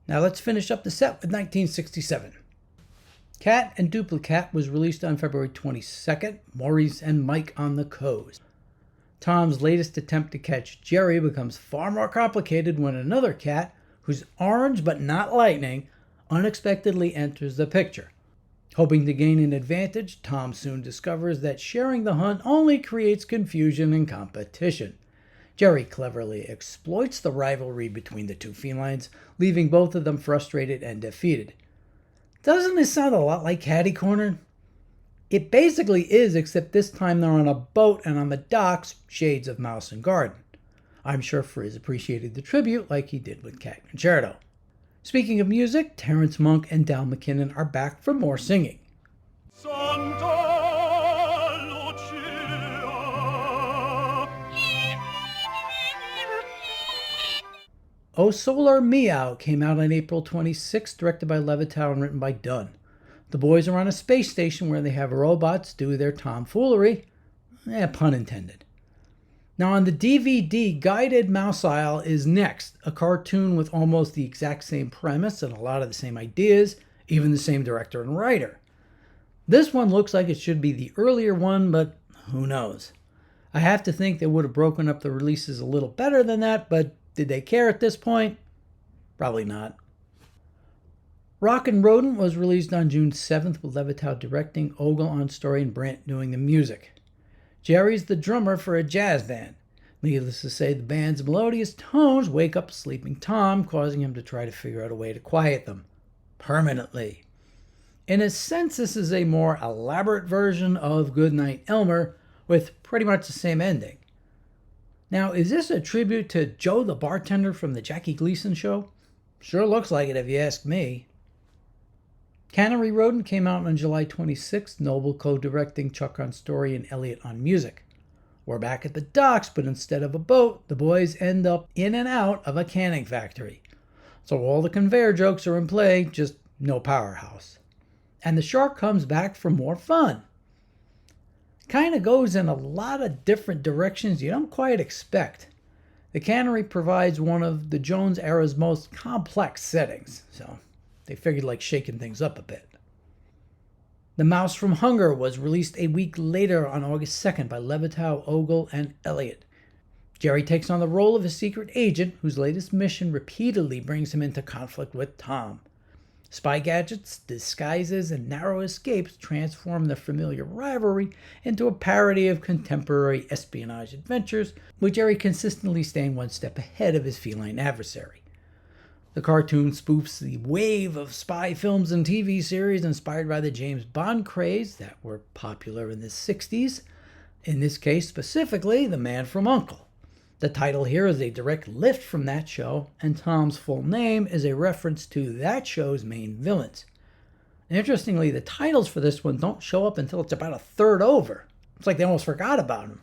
Now let's finish up the set with 1967. Cat and Dupli-cat was released on February 22nd, Maurice and Mike on the coast. Tom's latest attempt to catch Jerry becomes far more complicated when another cat, who's orange but not lightning, unexpectedly enters the picture. Hoping to gain an advantage, Tom soon discovers that sharing the hunt only creates confusion and competition. Jerry cleverly exploits the rivalry between the two felines, leaving both of them frustrated and defeated. Doesn't this sound a lot like Catty Corner? It basically is, except this time they're on a boat and on the docks, shades of Mouse and Garden. I'm sure Frizz appreciated the tribute like he did with Cat Concerto. Speaking of music, Terrence Monk and Dal McKinnon are back for more singing. Oh, Solar Meow came out on April 26, directed by Levitow and written by Dunn. The boys are on a space station where they have robots do their tomfoolery. Pun intended. Now on the DVD, Guided Mouse Isle is next, a cartoon with almost the exact same premise and a lot of the same ideas, even the same director and writer. This one looks like it should be the earlier one, but who knows? I have to think they would have broken up the releases a little better than that, but did they care at this point? Probably not. N Rodent was released on June 7th with Levitow directing, Ogle on story, and Brandt doing the music. Jerry's the drummer for a jazz band. Needless to say, the band's melodious tones wake up sleeping Tom, causing him to try to figure out a way to quiet them. Permanently. In a sense, this is a more elaborate version of Goodnight Elmer, with pretty much the same ending. Now, is this a tribute to Joe the bartender from the Jackie Gleason show? Sure looks like it if you ask me. Cannery Rodent came out on July 26th, Noble co-directing, Chuck on story, and Elliott on music. We're back at the docks, but instead of a boat, the boys end up in and out of a canning factory. So all the conveyor jokes are in play, just no powerhouse. And the shark comes back for more fun. Kind of goes in a lot of different directions you don't quite expect. The cannery provides one of the Jones era's most complex settings, so they figured like shaking things up a bit. The Mouse from H.U.N.G.E.R was released a week later on August 2nd by Levitow, Ogle, and Elliott. Jerry takes on the role of a secret agent whose latest mission repeatedly brings him into conflict with Tom. Spy gadgets, disguises, and narrow escapes transform the familiar rivalry into a parody of contemporary espionage adventures, with Jerry consistently staying one step ahead of his feline adversary. The cartoon spoofs the wave of spy films and TV series inspired by the James Bond craze that were popular in the 60s, in this case specifically The Man from U.N.C.L.E. The title here is a direct lift from that show, and Tom's full name is a reference to that show's main villains. Interestingly, the titles for this one don't show up until it's about a third over. It's like they almost forgot about him.